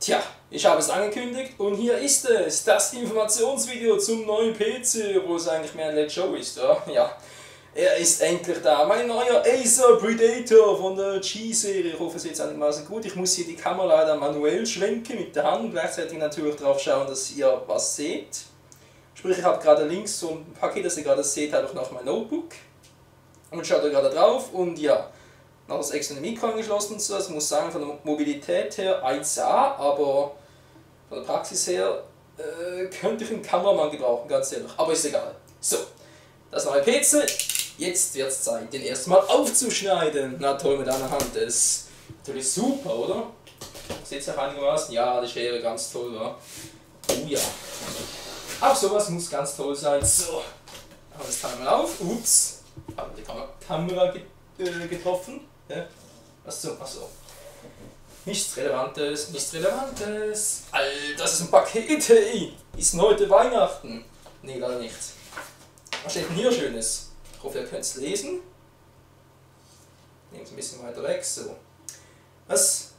Tja, ich habe es angekündigt und hier ist es, das Informationsvideo zum neuen PC, wo es eigentlich mehr ein Let's Show ist. Ja, er ist endlich da, mein neuer Acer Predator von der G-Serie. Ich hoffe, es ist einigermaßen gut. Ich muss hier die Kamera leider manuell schwenken mit der Hand und gleichzeitig natürlich darauf schauen, dass ihr was seht. Sprich, ich habe gerade links so ein Paket, das ihr gerade seht, habe ich noch mein Notebook. Und schaut da gerade drauf und ja, noch das externe Mikro angeschlossen und so. Das muss sagen, von der Mobilität her 1A, aber von der Praxis her könnte ich einen Kameramann gebrauchen, ganz ehrlich. Aber ist egal. So, das neue PC. Jetzt wird es Zeit, den erstmal aufzuschneiden. Na toll, mit einer Hand. Das ist natürlich super, oder? Seht ihr auch einigermaßen? Ja, die Schere ganz toll, wa? Oh ja. Auch sowas muss ganz toll sein. So, machen wir das Teil mal auf. Ups, haben wir die Kamera getroffen. Ja? Achso. Nichts Relevantes, nichts Relevantes. Alter, das ist ein Paket, ey. Ist denn heute Weihnachten? Nee, leider nicht. Was steht denn hier Schönes? Ich hoffe, ihr könnt es lesen. Nehmen es ein bisschen weiter weg, so. Was?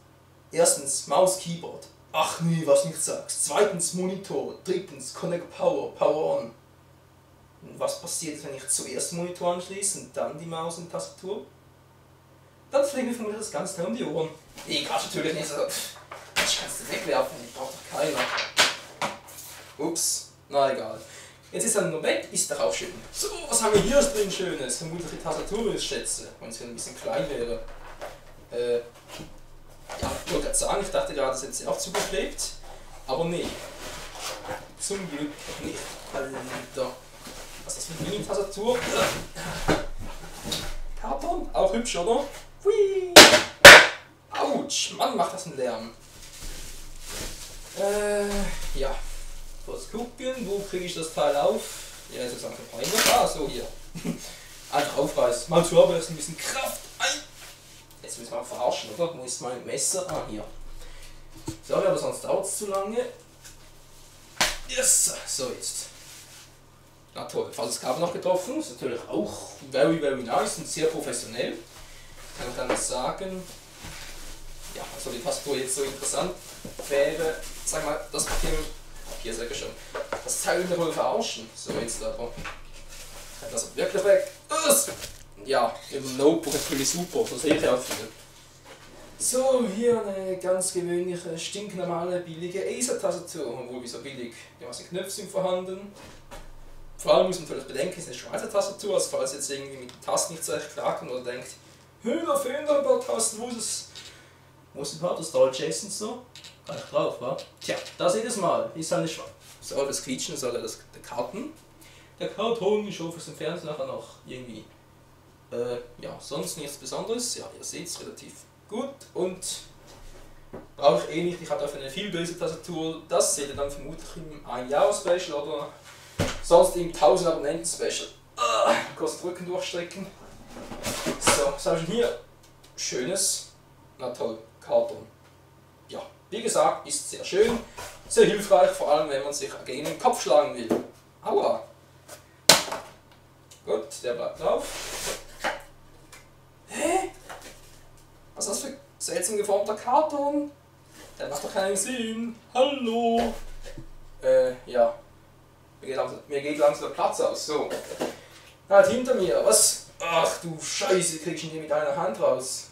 Erstens, Maus, Keyboard. Ach nee, was nicht sagst. Zweitens, Monitor. Drittens, Connect Power, Power On. Und was passiert, wenn ich zuerst den Monitor anschließe und dann die Maus und Tastatur? Dann fliegen mir vermutlich das Ganze um die Ohren. Nee, kannst natürlich nicht so. Das kannst du wegwerfen, die braucht doch keiner. Ups, na egal. Jetzt ist er nur weg, ist doch auch schön. So, was haben wir hier drin Schönes? Vermutlich die Tastatur, ich schätze, wenn es ein bisschen klein wäre. Ja, ich wollte gerade sagen, ich dachte gerade, das hätte sie auch zugeklebt. Aber nee. Zum Glück nicht. Alter. Was ist das für eine Mini-Tastatur? Karton? Auch hübsch, oder? Hui! Autsch! Mann, macht das einen Lärm. Ja. Kurz gucken, wo kriege ich das Teil auf? Ja, jetzt ist es einfach peinlich. Ah, so hier. Einfach aufreißen. Mal zu haben, ein bisschen Kraft. Ein. Jetzt müssen wir auch verarschen, oder? Wo ist mein Messer? Ah, hier. Sorry, aber sonst dauert es zu lange. Yes! So, jetzt. Na toll, falsches Kabel noch getroffen. Ist natürlich auch very nice und sehr professionell. Kann ich dann sagen. Ja, also die Tastatur jetzt so interessant wäre, sag mal, das Papier, sag ich schon, das Teil will wohl verarschen. So, jetzt aber. Das wirklich weg. Ja, im Notebook natürlich super, das sehe ich auch viel. So, hier eine ganz gewöhnliche, stinknormale, billige Acer-Tastatur. Obwohl, wieso billig? Die ganzen Knöpfe sind vorhanden. Vor allem muss man natürlich bedenken, es ist eine Schweizer Tastatur, also falls jetzt irgendwie mit den Tasten nicht so recht klarkommt oder denkt, da fehlen da ein paar Tasten, wo ist überhaupt das deutsche Essen so? Gar nicht drauf, wa? Tja, da seht ihr es mal, ist eine Schweiz. So, das Quietschen ist der Karton. Der Karton, ich hoffe, es im Fernsehen nachher noch irgendwie. Ja, sonst nichts Besonderes. Ja, ihr seht es relativ gut und brauche ich eh nicht. Ich habe dafür eine viel böse Tastatur. Das seht ihr dann vermutlich im 1-Jahr-Special oder sonst im 1000 Abonnenten-Special. Kurz Rücken durchstrecken. So, was habe ich denn hier? Schönes, na toll, Karton. Ja, wie gesagt, ist sehr schön, sehr hilfreich, vor allem wenn man sich gegen den Kopf schlagen will. Aua! Gut, der bleibt drauf. Hä? Was ist das für seltsam geformter Karton? Der macht doch keinen Sinn. Hallo? Ja. Mir geht langsam der Platz aus. So. Halt hinter mir. Was? Ach du Scheiße, kriegst du den mit einer Hand raus.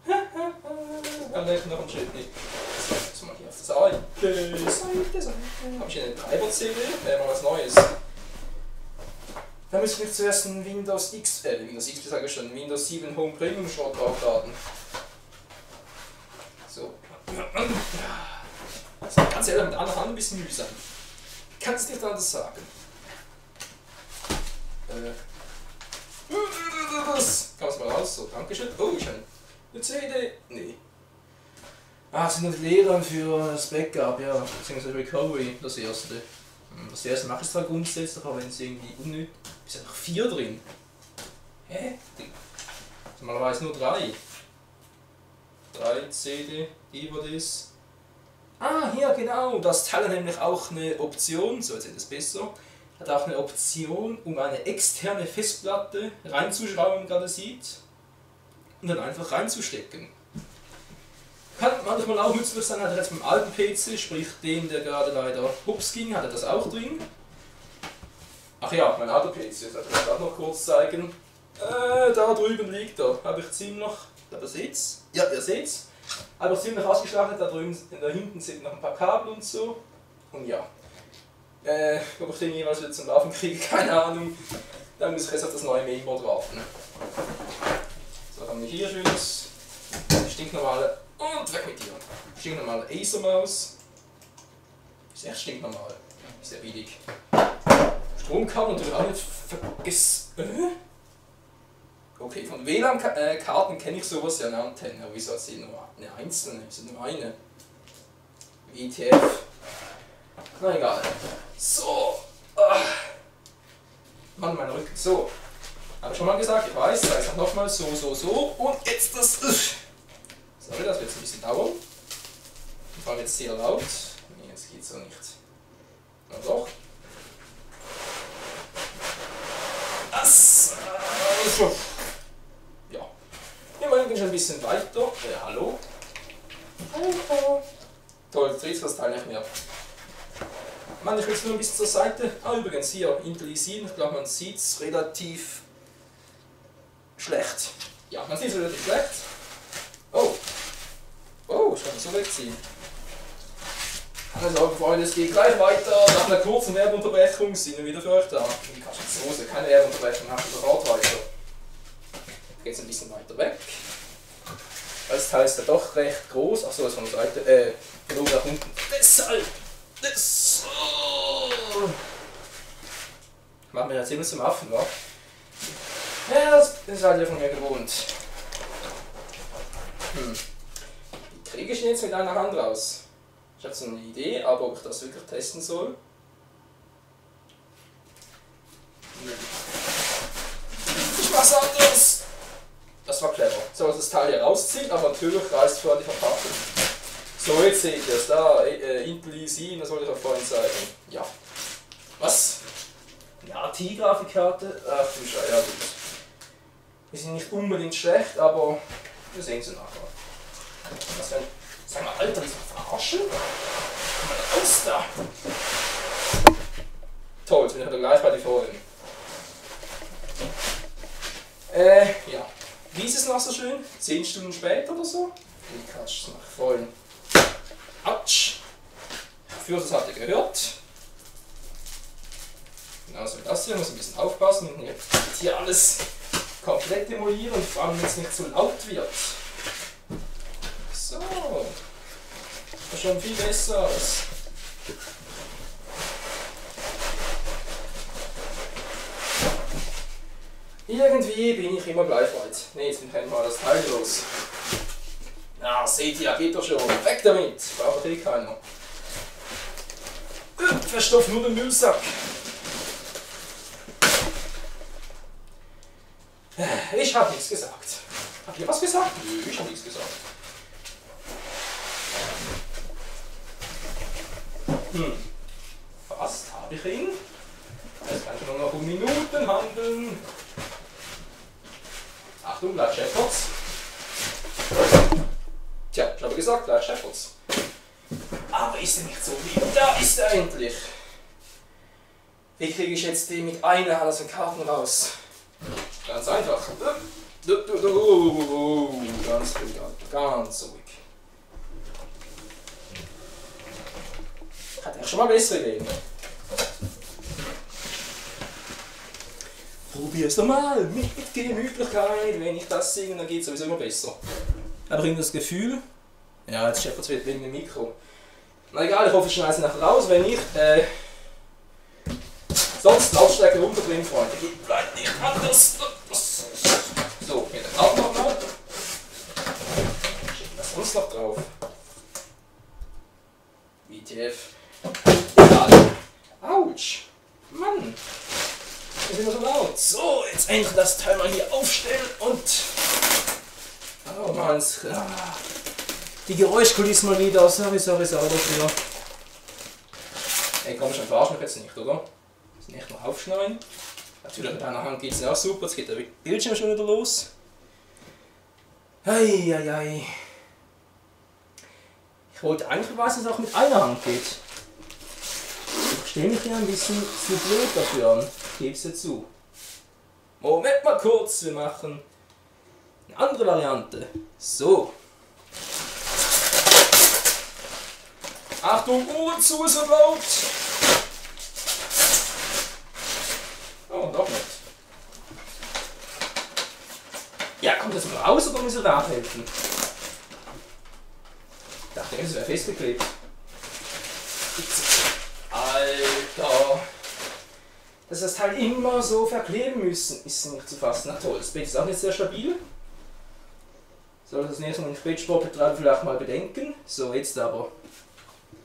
Dann leckt noch einen Schritt nicht. So, jetzt mal hier auf der Seite. Habe ich hier eine Treiber-CD? Mal was Neues. Da müssen wir zuerst ein Windows XP sage ich schon, Windows 7 Home Premium Schrott draufladen. So. Das ist ganz ehrlich mit einer Hand ein bisschen mühsam. Kannst nicht anders sagen. Kann es mal raus, so, Dankeschön. Oh, ich habe eine CD. Nee. Ah, das sind nur die Lehrer für das Backup, ja, beziehungsweise Recovery, das erste. Das erste mache ich zwar grundsätzlich, aber wenn es irgendwie unnötig ist, ja noch 4 drin. Hä? Normalerweise nur 3. 3 CD, DVDs. Ah, hier genau, das Teil hat nämlich auch eine Option, so jetzt ist es besser, hat auch eine Option, um eine externe Festplatte reinzuschrauben, wie man gerade sieht, und dann einfach reinzustecken. Kann manchmal auch nützlich sein, hat er jetzt beim alten PC, sprich dem, der gerade leider hups ging, hat er das auch drin. Ach ja, mein alter PC, das werde ich auch noch kurz zeigen. Da drüben liegt er, habe ich ziemlich, da seht's, ja ihr seht's, habe ich ziemlich ausgeschlachtet, da drüben, da hinten sind noch ein paar Kabel und so. Und ja, ob ich den jeweils wieder zum Laufen kriege, keine Ahnung, dann muss ich jetzt auf das neue Mainboard warten. So, dann haben wir hier schönes, stinknormale, und weg mit dir, stinknormale Acer-Maus. Ist echt stinknormal, ist sehr billig. Stromkabel natürlich auch nicht vergessen. Okay, von WLAN-Karten kenne ich sowas ja, eine Antenne, aber wieso hat sie nur eine einzelne? Wieso nur eine? WTF. Na egal. So. Mann, mein Rücken. So. Habe ich schon mal gesagt, ich weiß, da ist nochmal so. Und jetzt das. Sorry, das wird jetzt ein bisschen dauern. Vor allem jetzt sehr laut. Nee, jetzt geht's so nicht. Na doch. Das. Ja. Immerhin bin ich ein bisschen weiter. Hallo? Hallo. Toll, jetzt dreht das Teil nicht mehr. Mann, ich will es nur ein bisschen zur Seite. Ah, übrigens hier, Intellisin, ich glaube man sieht es relativ schlecht. Ja, man sieht es relativ schlecht. Oh. Oh, ich kann es so wegziehen. Also Freunde, es geht gleich weiter. Nach einer kurzen Werbeunterbrechung sind wir wieder für euch da. Die Kaschenzose, keine Werbeunterbrechung, macht sofort weiter. Geht es ein bisschen weiter weg. Das Teil ist ja doch recht groß. Achso, das ist von der Seite. Genug nach unten. Deshalb. Das. Machen wir jetzt immer zum Affen, wa? Ja, das seid ihr von mir gewohnt. Wie kriege ich ihn jetzt mit einer Hand raus? Ich habe so eine Idee, aber ob ich das wirklich testen soll. Ich mach's anders! Das war clever. So, das Teil hier rausziehen, aber natürlich reißt vorher die Verpackung. So, jetzt seht ihr es da. Intellisin, das wollte ich auch vorhin zeigen. Ja. Was? Ja, AT-Grafikkarte. Ach du Scheiße, ja gut. Die sind nicht unbedingt schlecht, aber wir sehen sie nachher. Was denn? Sag mal, Alter, willst du mich verarschen? Komm mal raus da! Toll, jetzt bin ich wieder gleich bei den Folien. Ja. Wie ist es noch so schön? 10 Stunden später oder so? Die Katsch nach vorhin. Autsch! Für das habt ihr gehört. Genauso wie das hier, muss ein bisschen aufpassen. Hier alles komplett demolieren, vor allem wenn es nicht zu laut wird. So. Das ist schon viel besser aus. Irgendwie bin ich immer gleich weit. Ne, jetzt bin ich mal das Teil los. Na, seht ihr, geht doch schon. Weg damit! Braucht eh keiner. Verstopft nur den Müllsack. Ich hab nichts gesagt. Habt ihr was gesagt? Nö, ich hab nichts gesagt. Fast habe ich ihn. Es kann schon noch um Minuten handeln. Achtung, Black Shepherds. Tja, ich habe gesagt, Black Shepherds. Aber ist er nicht so lieb? Da ist er endlich. Wie kriege ich jetzt den mit einer aus den Karten raus? Ganz einfach. Ganz ruhig, ganz ruhig. Hat er schon mal bessere Ideen. Probier's doch mal mit Gemütlichkeit. Wenn ich das singe, dann geht es sowieso immer besser. Aber ich das Gefühl. Ja, jetzt scheppert es wieder wegen dem Mikro. Na egal, ich hoffe, ich schneide es nachher raus. Wenn nicht, sonst Lautstärke runterdrehen, Freunde. Geht bleibt nicht anders. So, hier der Karte nochmal. Schicken wir sonst noch drauf. WTF. Egal. Autsch. Mann. Das ist immer so laut. So, jetzt endlich das Teil mal hier aufstellen und. Oh Mann, die Geräuschkulisse mal wieder. Sorry dafür. Ey, komm schon, verarsch mich jetzt nicht, oder? Das nicht noch aufschneiden. Natürlich mit einer Hand geht es ja auch super. Jetzt geht der Bildschirm schon wieder los. Eieiei. wollte eigentlich weiß, dass es auch mit einer Hand geht. Ich stelle mich hier ein bisschen zu blöd dafür an. Ich gebe es dir zu. Moment mal kurz, wir machen eine andere Variante. So. Achtung, Uhr zu ist erlaubt. Oh, noch nicht. Ja, kommt das mal raus oder muss ich nachhelfen? Ich dachte, es wäre festgeklebt. Alter. Dass das Teil immer so verkleben müssen, ist nicht zu fassen. Na toll, das Bett ist auch nicht sehr stabil. Soll das nächste Mal, wenn ich Bettsport betreibe, vielleicht mal bedenken. So, jetzt aber.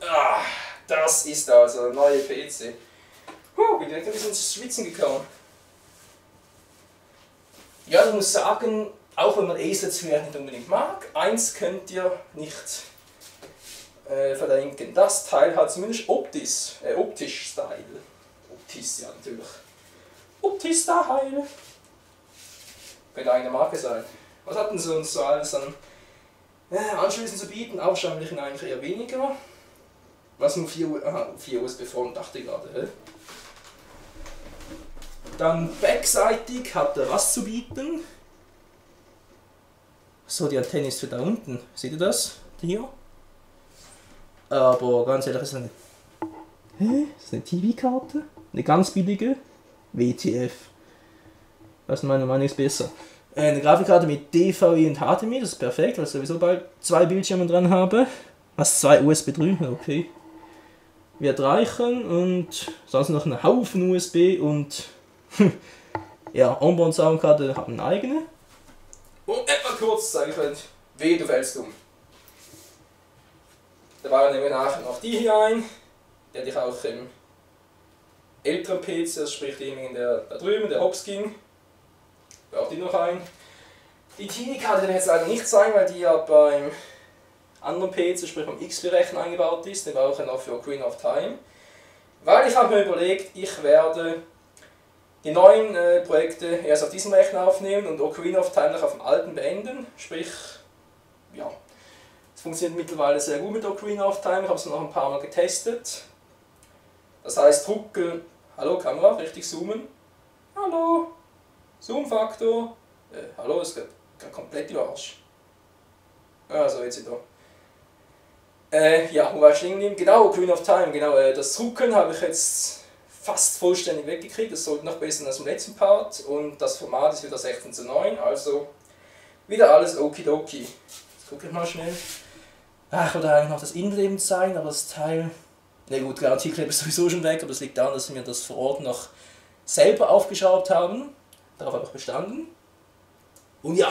Ah, das ist also der neue PC. Bin direkt ein bisschen ins Schwitzen gekommen. Ja, ich muss sagen, auch wenn man ASUS vielleicht nicht unbedingt mag, eins könnt ihr nicht verdenken. Das Teil hat zumindest optisch Style. Optis, ja natürlich. Optis Style. Könnte eine Marke sein. Was hat denn so uns so alles an Anschlüssen zu bieten? Aufschaulichen eigentlich eher weniger. Was nur 4 USB vorn, dachte ich gerade. Hä? Dann backseitig hat er was zu bieten. So, die Antenne ist für da unten. Seht ihr das? Hier? Aber ganz ehrlich, ist eine. Hä? Ist das eine TV-Karte? Eine ganz billige? WTF. Was meiner Meinung nach ist besser. Eine Grafikkarte mit DVI und HDMI, das ist perfekt, weil ich sowieso bald 2 Bildschirme dran habe. Was, 2 USB drüben? Okay. Wird reichen und sonst noch einen Haufen USB und ja, Onboard-Soundkarte hat eine eigene. Und etwa kurz zeigen könnt, weh, du fällst um. Da bauen wir nachher noch die hier ein, die hatte ich auch im älteren PC, das sprich denjenigen, der da drüben, der Hops ging. Baut die noch ein. Die TV-Karte kann ich jetzt leider nicht zeigen, weil die ja beim anderen PC, sprich beim XP-Rechner eingebaut ist. Den brauche ich noch für Ocarina of Time. Weil ich habe mir überlegt, ich werde die neuen Projekte erst auf diesem Rechner aufnehmen und Ocarina of Time noch auf dem alten beenden. Sprich, ja, es funktioniert mittlerweile sehr gut mit Ocarina of Time. Ich habe es noch ein paar Mal getestet. Das heißt, drucke, hallo Kamera, richtig zoomen. Hallo, Zoom-Faktor. Hallo, es geht komplett über Arsch. Also jetzt wieder. Ja, wo war ich stehen geblieben? Genau, Ocarina of Time, genau. Das Drucken habe ich jetzt fast vollständig weggekriegt. Das sollte noch besser als im letzten Part. Und das Format ist wieder 16:9, also wieder alles okidoki. Jetzt gucke ich mal schnell. Ich wollte eigentlich noch das Innenleben zeigen, aber das Teil. Na gut, Garantiekleber ist sowieso schon weg, aber es liegt daran, dass wir das vor Ort noch selber aufgeschraubt haben. Darauf habe ich bestanden. Und ja.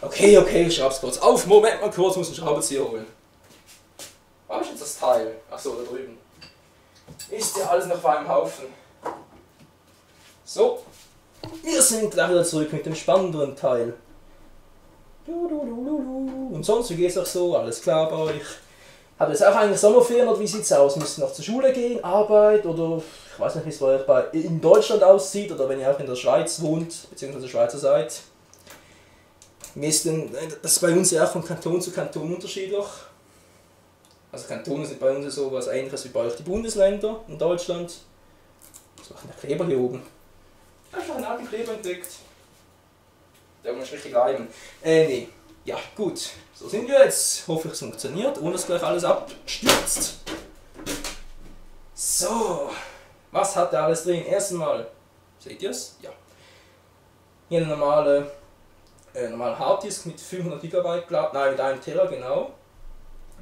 Okay, ich schraub's kurz auf. Moment mal kurz, muss einen Schraubenzieher holen. Wo ist jetzt das Teil? Achso, da drüben. Ist ja alles noch auf einem Haufen. So. Wir sind gleich wieder zurück mit dem spannenderen Teil. Und sonst, wie geht's auch so? Alles klar bei euch? Habt ihr jetzt auch eigentlich Sommerferien oder wie sieht's aus? Müsst ihr noch zur Schule gehen, Arbeit oder ich weiß nicht, wie es bei euch in Deutschland aussieht oder wenn ihr auch in der Schweiz wohnt, beziehungsweise Schweizer seid. Das ist bei uns ja auch von Kanton zu Kanton unterschiedlich. Also Kantone sind bei uns so was Ähnliches wie bei euch die Bundesländer in Deutschland. Was macht der Kleber hier oben? Einfach einen alten Kleber entdeckt. Der muss richtig reiben. Nee. Ja, gut. So sind wir jetzt. Hoffe, es funktioniert, ohne dass gleich alles abstürzt. So. Was hat da alles drin? Erstmal. Seht ihr es? Ja. Hier eine normale Harddisk mit 500 GB, nein, mit 1 Tera, genau.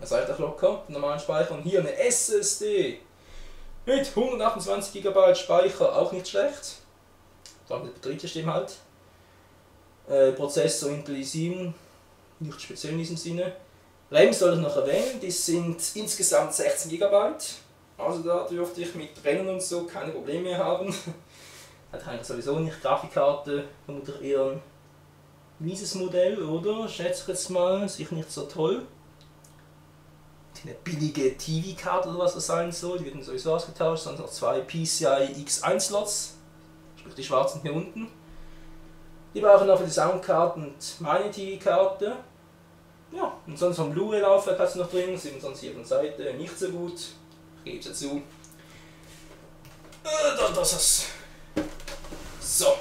Das reicht auch locker, den normalen Speicher. Und hier eine SSD mit 128 GB Speicher, auch nicht schlecht. Vor allem das Betriebssystem halt. Prozessor Intel i7, nicht speziell in diesem Sinne. RAM soll ich noch erwähnen, die sind insgesamt 16 GB. Also da dürfte ich mit Rennen und so keine Probleme mehr haben. Hat eigentlich sowieso nicht. Grafikkarte, vermutlich eher ein mieses Modell, oder? Schätze ich jetzt mal, sicher nicht so toll. Eine billige TV-Karte oder was das sein soll, die werden sowieso ausgetauscht, sonst noch 2 PCI X1 Slots, sprich die schwarzen hier unten. Die brauchen auch für die Soundkarten und meine TV-Karte. Ja, und sonst vom Blu-ray-Laufwerk hat es noch drin, 27 Seite, nicht so gut, gebe ich dazu. Das ist so,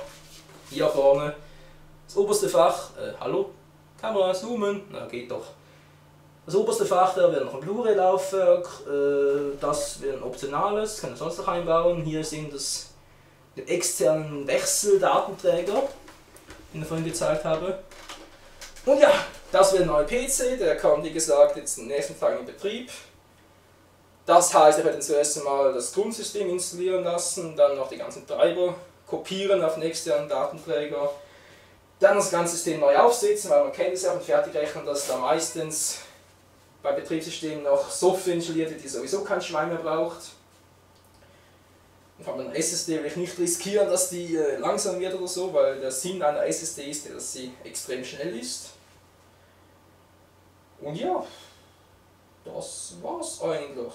hier vorne, das oberste Fach, hallo, Kamera zoomen, na geht doch. Das oberste Fach, da wäre noch ein Blu-ray-Laufwerk, das wäre ein optionales, kann ich sonst noch einbauen. Hier sind das die externen Wechseldatenträger, den ich vorhin gezeigt habe. Und ja, das wäre ein neuer PC, der kommt wie gesagt jetzt in den nächsten Tagen in Betrieb. Das heißt, ich werde zuerst einmal das Grundsystem installieren lassen, dann noch die ganzen Treiber kopieren auf den externen Datenträger, dann das ganze System neu aufsetzen, weil man kennt es ja auch im Fertigrechner, dass da meistens bei Betriebssystemen noch Software installiert wird, die sowieso kein Schwein mehr braucht. Und vor allem eine SSD will ich nicht riskieren, dass die langsam wird oder so, weil der Sinn einer SSD ist, dass sie extrem schnell ist. Und ja, das war's eigentlich.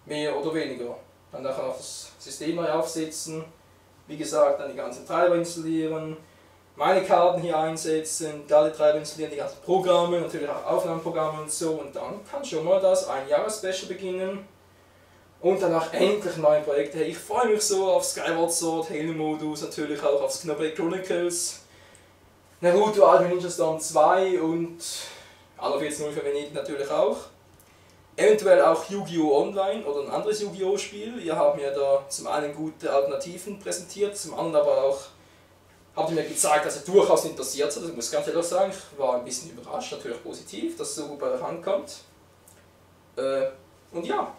Mehr oder weniger. Dann nachher noch das System neu aufsetzen, wie gesagt, dann die ganzen Treiber installieren, meine Karten hier einsetzen, da die Treiber installieren, die ganzen Programme, natürlich auch Aufnahmeprogramme und so, und dann kann schon mal das Ein-Jahres-Special beginnen. Und danach endlich neue Projekte. Ich freue mich so auf Skyward Sword, Halo-Modus, natürlich auch auf Xenoblade Chronicles, Naruto Ultimate Ninja Storm 2 und Anno 14.0 für Venedig natürlich auch. Eventuell auch Yu-Gi-Oh! Online oder ein anderes Yu-Gi-Oh! Spiel. Ihr habt mir da zum einen gute Alternativen präsentiert, zum anderen aber auch habt ihr mir gezeigt, dass ihr durchaus interessiert seid. Ich muss ganz ehrlich sagen, ich war ein bisschen überrascht, natürlich positiv, dass es so gut bei euch ankommt. Und ja,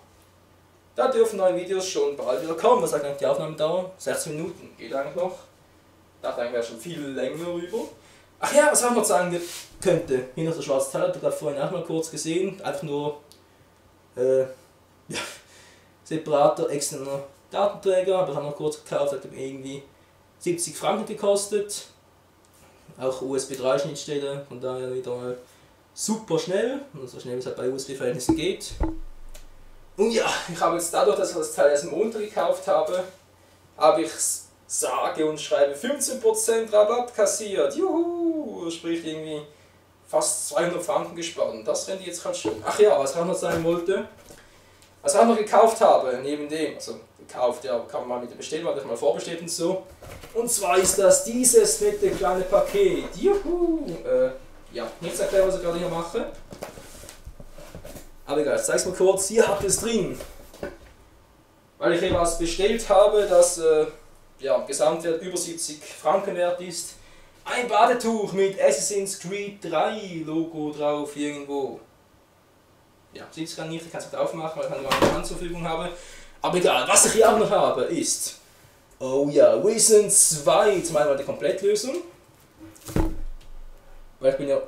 da dürfen neue Videos schon bald wieder kommen. Was sagt eigentlich die Aufnahmedauer? 16 Minuten, geht eigentlich noch. Ich dachte eigentlich wäre schon viel länger rüber. Ach ja, was haben wir sagen könnte. Hier noch der schwarze Teil, habt ihr gerade vorhin auch mal kurz gesehen. Einfach nur ja, separater externer Datenträger, aber ich habe noch kurz gekauft, hat irgendwie 70 Franken gekostet. Auch USB 3 Schnittstelle, von daher wieder mal super schnell, und so schnell wie es halt bei USB-Verhältnissen geht. Und ja, ich habe jetzt dadurch, dass ich das Teil erst im Montag gekauft habe, habe ich sage und schreibe 15% Rabatt kassiert. Juhu! Sprich irgendwie fast 200 Franken gespart. Und das fände ich jetzt halt schön. Ach ja, was ich auch noch sagen wollte, was ich auch noch gekauft habe, neben dem, also gekauft, ja, kann man mal wieder bestellen, weil ich mal vorbestellt und so. Und zwar ist das dieses nette kleine Paket. Juhu! Ja, nichts erklären, was ich gerade hier mache. Aber egal, ich zeig's mal kurz. Hier habt ihr es drin. Weil ich hier was bestellt habe, das ja, Gesamtwert über 70 Franken wert ist. Ein Badetuch mit Assassin's Creed 3 Logo drauf irgendwo. Ja, sieht es gar nicht, ich kann es nicht aufmachen, weil ich keine andere Hand zur Verfügung habe. Aber egal, was ich hier auch noch habe ist, oh ja, Risen 2, zum einen die Komplettlösung. Weil ich bin ja,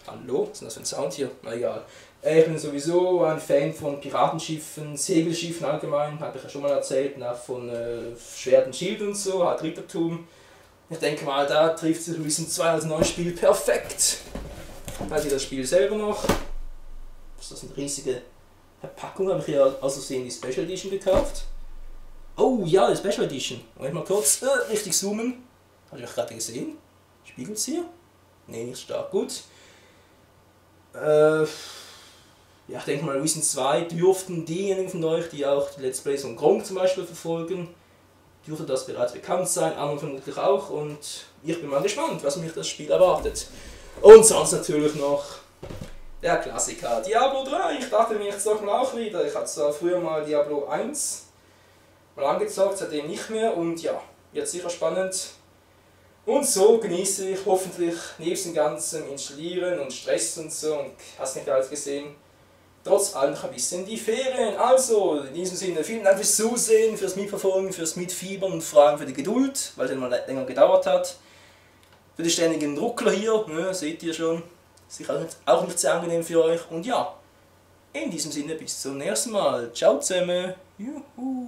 hallo, was ist denn das für ein Sound hier? Na egal. Ich bin sowieso ein Fan von Piratenschiffen, Segelschiffen allgemein, habe ich ja schon mal erzählt, nach von Schwert und Schild und so, halt Rittertum. Ich denke mal, da trifft sich Risen 2 als neues Spiel perfekt. Weil ich das Spiel selber noch. Das ist eine riesige Verpackung, habe ich hier aus Versehen die Special Edition gekauft. Oh ja, die Special Edition. Moment mal kurz, richtig zoomen. Habe ich auch gerade gesehen. Spiegelt es hier? Ne, nicht stark, gut. Ja, ich denke mal, Risen 2 dürften diejenigen von euch, die auch die Let's Plays von Gronk zum Beispiel verfolgen, dürfte das bereits bekannt sein, anderen vermutlich auch, und ich bin mal gespannt, was mich das Spiel erwartet. Und sonst natürlich noch der Klassiker Diablo 3. Ich dachte mir, jetzt doch mal auch wieder. Ich hatte zwar früher mal Diablo 1 mal angezockt, seitdem nicht mehr, und ja, jetzt sicher spannend. Und so genieße ich hoffentlich nebst dem ganzen Installieren und Stress und so, und hast nicht alles gesehen, trotz allem noch ein bisschen die Ferien. Also, in diesem Sinne, vielen Dank fürs Zusehen, fürs Mitverfolgen, fürs Mitfiebern und vor allem für die Geduld, weil es mal länger gedauert hat. Für die ständigen Ruckler hier, ne, seht ihr schon, sicher auch nicht sehr angenehm für euch. Und ja, in diesem Sinne, bis zum nächsten Mal. Ciao zusammen. Juhu.